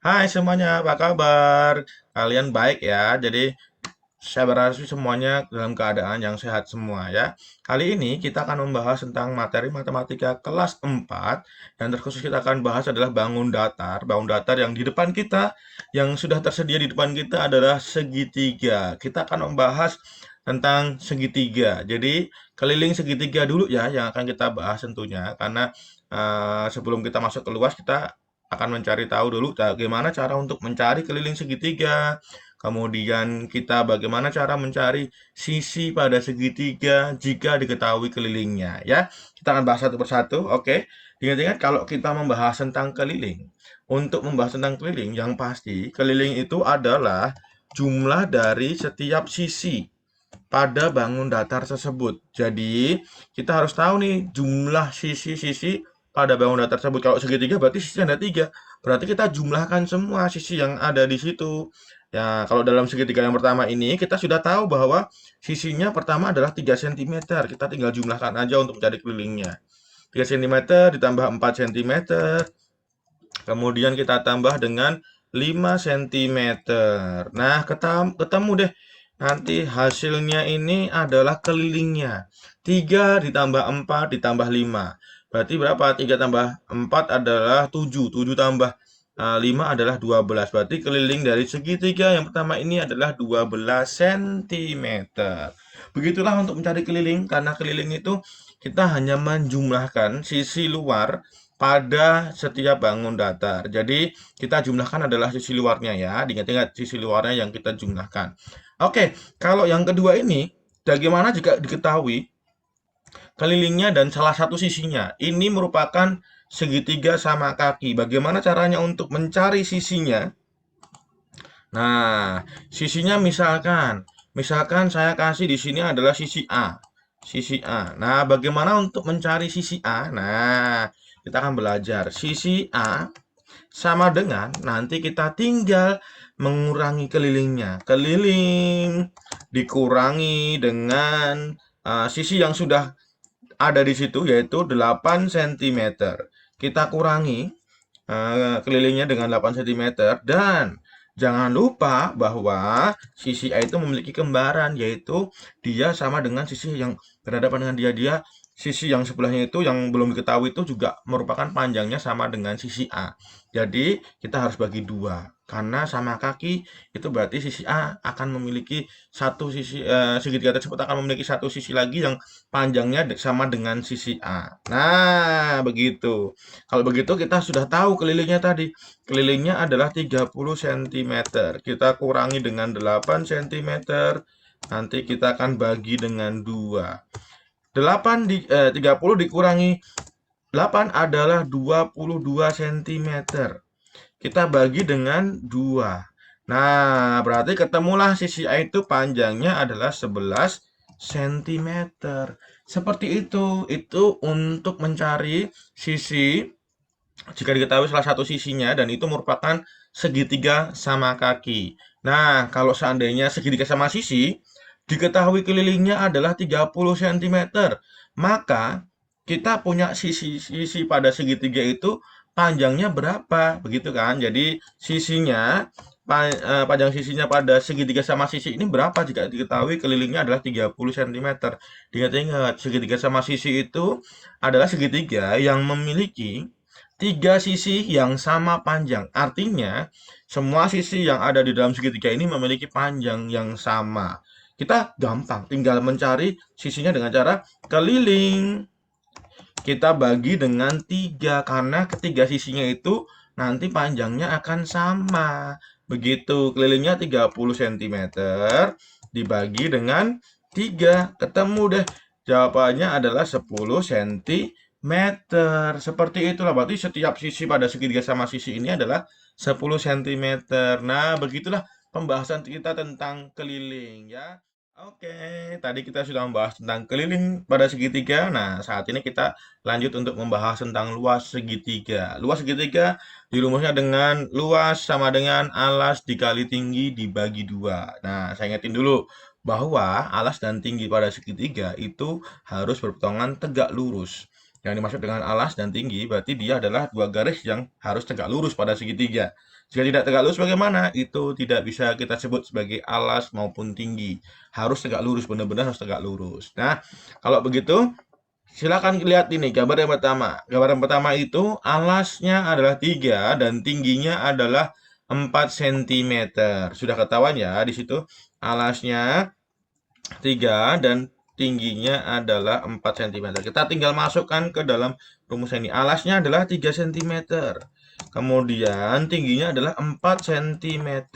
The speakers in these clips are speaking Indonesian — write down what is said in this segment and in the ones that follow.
Hai semuanya, apa kabar? Kalian baik ya? Jadi saya berharap sih semuanya dalam keadaan yang sehat semua ya. Kali ini kita akan membahas tentang materi matematika kelas 4 dan terkhusus kita akan bahas adalah bangun datar. Bangun datar yang di depan kita, yang sudah tersedia di depan kita adalah segitiga. Kita akan membahas tentang segitiga. Jadi keliling segitiga dulu ya yang akan kita bahas tentunya karena sebelum kita masuk ke luas kita akan mencari tahu dulu bagaimana cara untuk mencari keliling segitiga. Kemudian kita bagaimana cara mencari sisi pada segitiga jika diketahui kelilingnya ya. Kita akan bahas satu persatu. Oke. Ingat-ingat kalau kita membahas tentang keliling. Untuk membahas tentang keliling yang pasti keliling itu adalah jumlah dari setiap sisi pada bangun datar tersebut. Jadi, kita harus tahu nih jumlah sisi-sisi pada bangun datar tersebut. Kalau segitiga berarti sisinya ada tiga. Berarti kita jumlahkan semua sisi yang ada di situ. Ya, kalau dalam segitiga yang pertama ini kita sudah tahu bahwa sisinya pertama adalah 3 cm. Kita tinggal jumlahkan aja untuk mencari kelilingnya. 3 cm ditambah 4 cm, kemudian kita tambah dengan 5 cm. Nah, ketemu deh. Nanti hasilnya ini adalah kelilingnya. 3 ditambah 4 ditambah 5. Berarti berapa? 3 tambah 4 adalah 7. 7 tambah 5 adalah 12. Berarti keliling dari segitiga yang pertama ini adalah 12 cm. Begitulah untuk mencari keliling. Karena keliling itu kita hanya menjumlahkan sisi luar pada setiap bangun datar. Jadi kita jumlahkan adalah sisi luarnya ya. Diingat-ingat sisi luarnya yang kita jumlahkan. Oke, kalau yang kedua ini, bagaimana jika diketahui kelilingnya dan salah satu sisinya? Ini merupakan segitiga sama kaki. Bagaimana caranya untuk mencari sisinya? Nah, sisinya misalkan saya kasih di sini adalah sisi A. Sisi A. Nah, bagaimana untuk mencari sisi A? Nah, kita akan belajar. Sisi A sama dengan nanti kita tinggal mengurangi kelilingnya. Keliling dikurangi dengan sisi yang sudah ada di situ yaitu 8 cm. Kita kurangi kelilingnya dengan 8 cm dan jangan lupa bahwa sisi A itu memiliki kembaran yaitu dia sama dengan sisi yang berhadapan dengan dia sisi yang sebelahnya itu yang belum diketahui itu juga merupakan panjangnya sama dengan sisi A. Jadi kita harus bagi dua karena sama kaki itu berarti sisi A akan memiliki satu sisi segitiga tersebut akan memiliki satu sisi lagi yang panjangnya sama dengan sisi A. Nah, begitu. Kalau begitu kita sudah tahu kelilingnya tadi. Kelilingnya adalah 30 cm. Kita kurangi dengan 8 cm. Nanti kita akan bagi dengan 2. 30 dikurangi 8 adalah 22 cm. Kita bagi dengan 2. Nah, berarti ketemulah sisi A itu panjangnya adalah 11 cm. Seperti itu. Itu untuk mencari sisi jika diketahui salah satu sisinya dan itu merupakan segitiga sama kaki. Nah, kalau seandainya segitiga sama sisi, diketahui kelilingnya adalah 30 cm, maka kita punya sisi-sisi pada segitiga itu panjangnya berapa, begitu kan? Jadi sisinya panjang sisinya pada segitiga sama sisi ini berapa jika diketahui kelilingnya adalah 30 cm. Ingat-ingat, segitiga sama sisi itu adalah segitiga yang memiliki tiga sisi yang sama panjang. Artinya, semua sisi yang ada di dalam segitiga ini memiliki panjang yang sama. Kita gampang, tinggal mencari sisinya dengan cara keliling. Kita bagi dengan 3 karena ketiga sisinya itu nanti panjangnya akan sama. Begitu, kelilingnya 30 cm dibagi dengan 3. Ketemu deh. Jawabannya adalah 10 cm. Seperti itulah, berarti setiap sisi pada segitiga sama sisi ini adalah 10 cm. Nah, begitulah pembahasan kita tentang keliling ya. Oke, tadi kita sudah membahas tentang keliling pada segitiga. Nah, saat ini kita lanjut untuk membahas tentang luas segitiga. Luas segitiga dirumusnya dengan luas sama dengan alas dikali tinggi dibagi dua. Nah, saya ingetin dulu bahwa alas dan tinggi pada segitiga itu harus berpotongan tegak lurus. Yang dimaksud dengan alas dan tinggi berarti dia adalah dua garis yang harus tegak lurus pada segitiga. Jika tidak tegak lurus bagaimana? Itu tidak bisa kita sebut sebagai alas maupun tinggi. Harus tegak lurus, benar-benar harus tegak lurus. Nah, kalau begitu silakan lihat ini gambar yang pertama. Gambar yang pertama itu alasnya adalah 3 dan tingginya adalah 4 cm. Sudah ketahuan ya di situ alasnya 3 dan tingginya adalah 4 cm. Kita tinggal masukkan ke dalam rumus ini. Alasnya adalah 3 cm. Kemudian tingginya adalah 4 cm.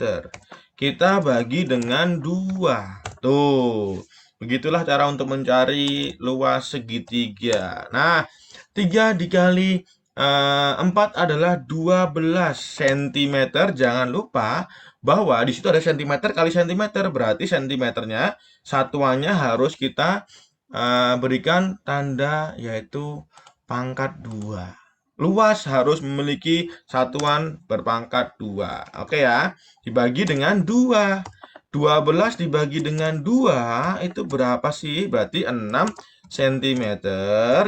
Kita bagi dengan 2. Tuh. Begitulah cara untuk mencari luas segitiga. Nah, 3 dikali 4 adalah 12 cm. Jangan lupa bahwa di situ ada sentimeter kali sentimeter. Berarti sentimeternya satuannya harus kita berikan tanda yaitu pangkat 2. Luas harus memiliki satuan berpangkat 2. Oke ya, dibagi dengan 2. 12 dibagi dengan 2 itu berapa sih? Berarti 6 cm.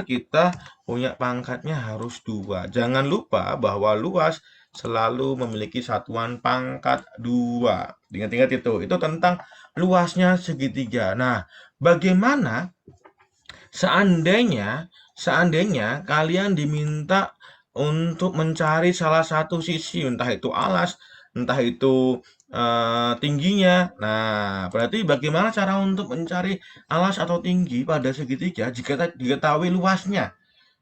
Kita punya pangkatnya harus 2. Jangan lupa bahwa luas selalu memiliki satuan pangkat 2. Ingat-ingat itu. Itu tentang luasnya segitiga. Nah, bagaimana seandainya kalian diminta untuk mencari salah satu sisi, entah itu alas, entah itu tingginya. Nah, berarti bagaimana cara untuk mencari alas atau tinggi pada segitiga jika diketahui luasnya?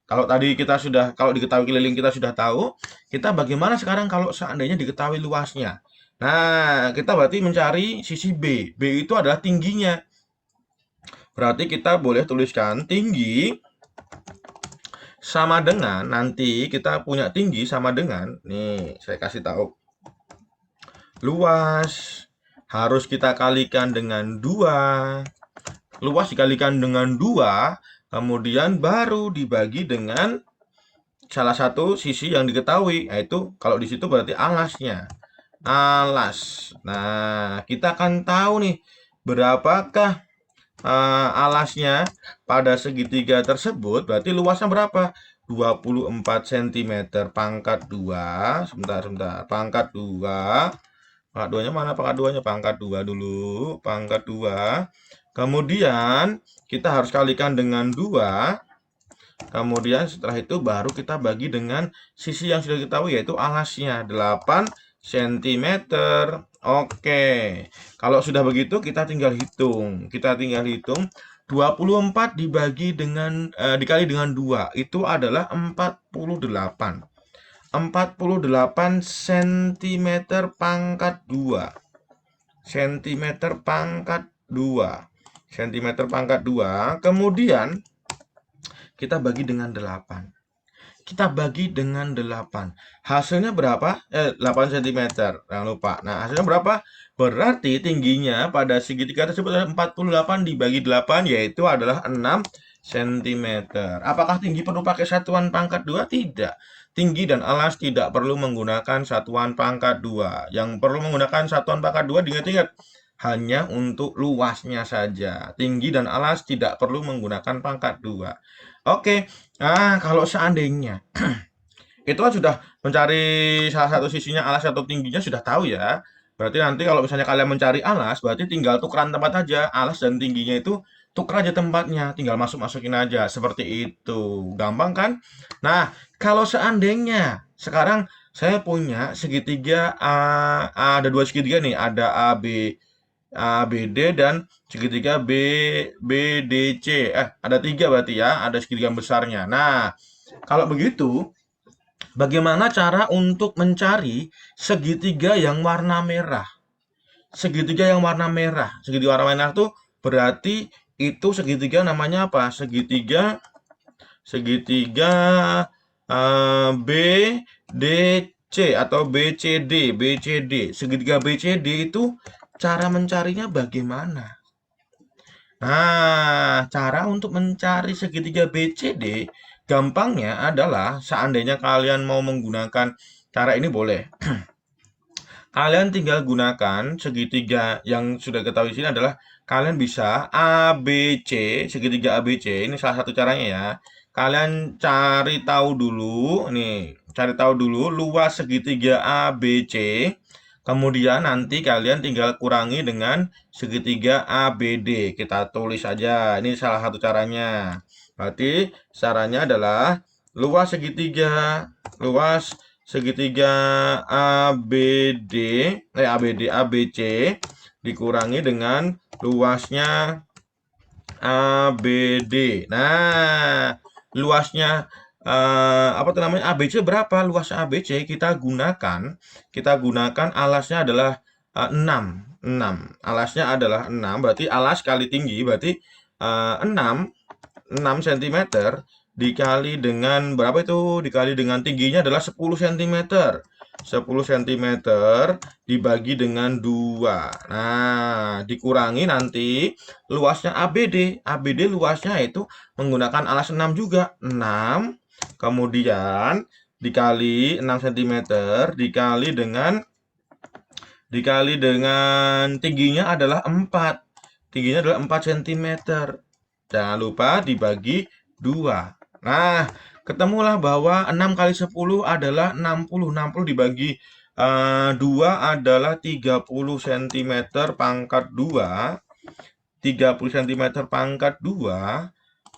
Kalau diketahui keliling kita sudah tahu, kita bagaimana sekarang kalau seandainya diketahui luasnya? Nah, kita berarti mencari sisi B. B itu adalah tingginya. Berarti kita boleh tuliskan tinggi sama dengan, nanti kita punya tinggi sama dengan, nih saya kasih tahu, luas harus kita kalikan dengan 2. Luas dikalikan dengan 2, kemudian baru dibagi dengan salah satu sisi yang diketahui, yaitu kalau di situ berarti alasnya. Alas. Nah, kita akan tahu nih berapakah alasnya pada segitiga tersebut. Berarti luasnya berapa? 24 cm pangkat 2. Sebentar. Pangkat 2. Pangkat 2-nya mana? Pangkat 2-nya pangkat 2 dulu. Pangkat 2. Kemudian kita harus kalikan dengan 2. Kemudian setelah itu baru kita bagi dengan sisi yang sudah kita tahu yaitu alasnya 8 cm. Oke. Kalau sudah begitu kita tinggal hitung. 24 dikali dengan 2 itu adalah 48. 48 cm pangkat 2. Cm pangkat 2. Cm pangkat 2. Kemudian kita bagi dengan 8. Kita bagi dengan 8. Hasilnya berapa? 8 cm. Jangan lupa. Nah, hasilnya berapa? Berarti tingginya pada segitiga tersebut adalah 48 dibagi 8, yaitu adalah 6 cm. Apakah tinggi perlu pakai satuan pangkat 2? Tidak. Tinggi dan alas tidak perlu menggunakan satuan pangkat 2. Yang perlu menggunakan satuan pangkat 2, diingat-ingat, hanya untuk luasnya saja. Tinggi dan alas tidak perlu menggunakan pangkat 2. Oke. Nah, kalau seandainya itu kan sudah mencari salah satu sisinya alas atau tingginya sudah tahu ya. Berarti nanti kalau misalnya kalian mencari alas, berarti tinggal tukeran tempat aja. Alas dan tingginya itu tuker aja tempatnya, tinggal masukin aja seperti itu. Gampang kan? Nah, kalau seandainya sekarang saya punya segitiga ada 2 segitiga nih, ada ABD dan segitiga BDC. Ada 3 berarti ya, ada segitiga besarnya. Nah, kalau begitu, bagaimana cara untuk mencari segitiga yang warna merah? Segitiga yang warna merah. Segitiga warna merah itu berarti itu segitiga namanya apa? Segitiga BDC atau BCD. Segitiga BCD itu cara mencarinya bagaimana? Nah, cara untuk mencari segitiga BCD gampangnya adalah seandainya kalian mau menggunakan cara ini boleh. Kalian tinggal gunakan segitiga yang sudah ketahui di sini adalah kalian bisa ABC, segitiga ABC. Ini salah satu caranya ya. Kalian cari tahu dulu, nih, cari tahu dulu luas segitiga ABC. Kemudian nanti kalian tinggal kurangi dengan segitiga ABD. Kita tulis saja. Ini salah satu caranya. Berarti caranya adalah luas segitiga ABD, ABC dikurangi dengan luasnya ABD. Nah, luasnya apa tuh namanya ABC berapa? Luas ABC kita gunakan alasnya adalah 6. Alasnya adalah 6, berarti alas kali tinggi berarti 6 cm dikali dengan berapa itu? Dikali dengan tingginya adalah 10 cm. 10 cm dibagi dengan 2. Nah, dikurangi nanti luasnya ABD. ABD luasnya itu menggunakan alas 6 juga. 6 kemudian dikali 6 cm dikali dengan tingginya adalah 4. Tingginya adalah 4 cm. Jangan lupa dibagi 2. Nah, ketemulah bahwa 6 kali 10 adalah 60. 60 dibagi 2 adalah 30 cm pangkat 2. 30 cm pangkat 2.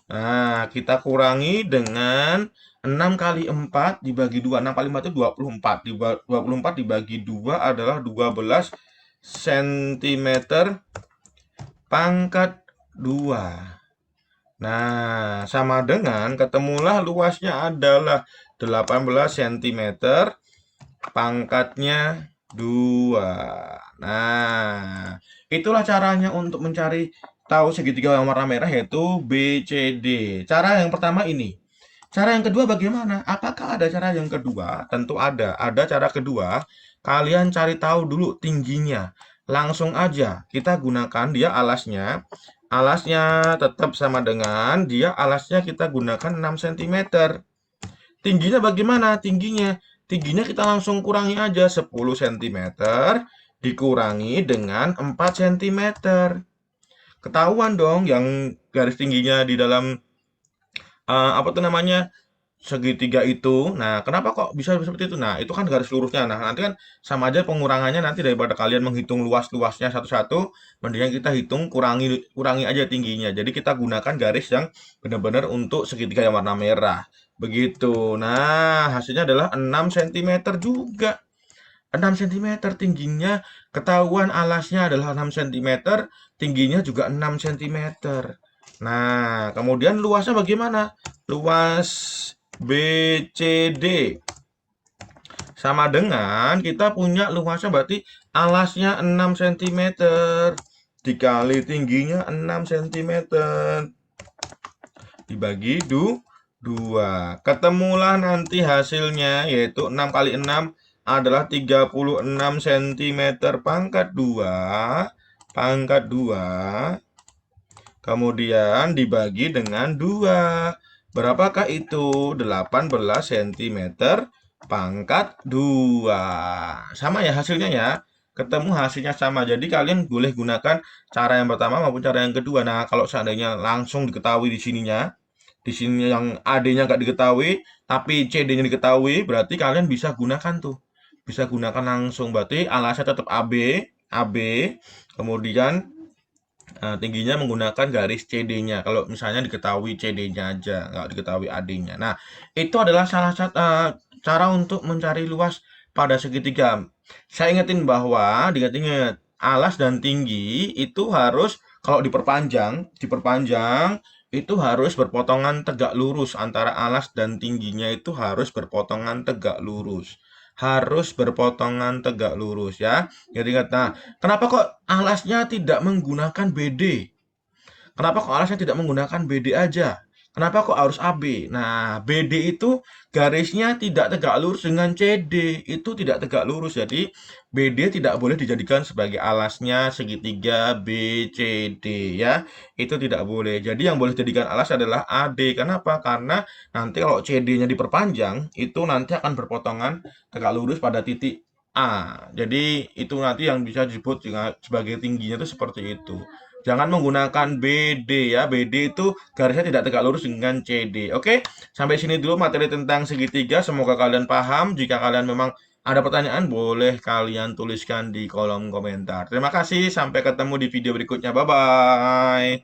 Nah, kita kurangi dengan 6 kali 4 dibagi 2. 6 kali 4 itu 24. 24 dibagi 2 adalah 12 cm pangkat 2. Nah, sama dengan ketemulah luasnya adalah 18 cm pangkatnya 2. Nah, itulah caranya untuk mencari tahu segitiga yang warna merah yaitu BCD. Cara yang pertama ini. Cara yang kedua bagaimana? Apakah ada cara yang kedua? Tentu ada. Ada cara kedua. Kalian cari tahu dulu tingginya. Langsung aja kita gunakan dia alasnya. Alasnya tetap sama dengan dia alasnya kita gunakan 6 cm. Tingginya bagaimana? Tingginya kita langsung kurangi aja 10 cm dikurangi dengan 4 cm. Ketahuan dong yang garis tingginya di dalam apa tuh namanya segitiga itu. Nah, kenapa kok bisa seperti itu? Nah, itu kan garis lurusnya. Nah, nanti kan sama aja pengurangannya nanti daripada kalian menghitung luas-luasnya satu-satu, mendingan kita hitung kurangi aja tingginya. Jadi kita gunakan garis yang benar-benar untuk segitiga yang warna merah. Begitu. Nah, hasilnya adalah 6 cm juga. 6 cm tingginya, ketahuan alasnya adalah 6 cm, tingginya juga 6 cm. Nah, kemudian luasnya bagaimana? Luas BCD sama dengan kita punya luasnya berarti alasnya 6 cm dikali tingginya 6 cm dibagi 2. Ketemulah nanti hasilnya yaitu 6 kali 6 adalah 36 cm pangkat 2 kemudian dibagi dengan 2. Berapakah itu? 18 cm pangkat 2. Sama ya hasilnya ya. Ketemu hasilnya sama. Jadi kalian boleh gunakan cara yang pertama maupun cara yang kedua. Nah, kalau seandainya langsung diketahui di sininya, di sini yang AD-nya nggak diketahui, tapi CD-nya diketahui, berarti kalian bisa gunakan tuh. Bisa gunakan langsung. Berarti alasnya tetap AB, kemudian tingginya menggunakan garis CD-nya. Kalau misalnya diketahui CD-nya aja, nggak diketahui AD-nya. Nah, itu adalah salah satu cara untuk mencari luas pada segitiga. Saya ingetin bahwa, diingat-ingat, alas dan tinggi itu harus kalau diperpanjang itu harus berpotongan tegak lurus antara alas dan tingginya itu harus berpotongan tegak lurus. Harus berpotongan tegak lurus ya. Jadi ingat, nah, kenapa kok alasnya tidak menggunakan BD? Kenapa kok alasnya tidak menggunakan BD aja? Kenapa kok harus AB? Nah, BD itu garisnya tidak tegak lurus dengan CD. Itu tidak tegak lurus. Jadi, BD tidak boleh dijadikan sebagai alasnya segitiga BCD ya. Itu tidak boleh. Jadi, yang boleh dijadikan alas adalah AD. Kenapa? Karena nanti kalau CD-nya diperpanjang, itu nanti akan berpotongan tegak lurus pada titik A. Jadi, itu nanti yang bisa disebut sebagai tingginya itu seperti itu. Jangan menggunakan BD ya. BD itu garisnya tidak tegak lurus dengan CD. Oke, sampai sini dulu materi tentang segitiga. Semoga kalian paham. Jika kalian memang ada pertanyaan, boleh kalian tuliskan di kolom komentar. Terima kasih, sampai ketemu di video berikutnya. Bye-bye.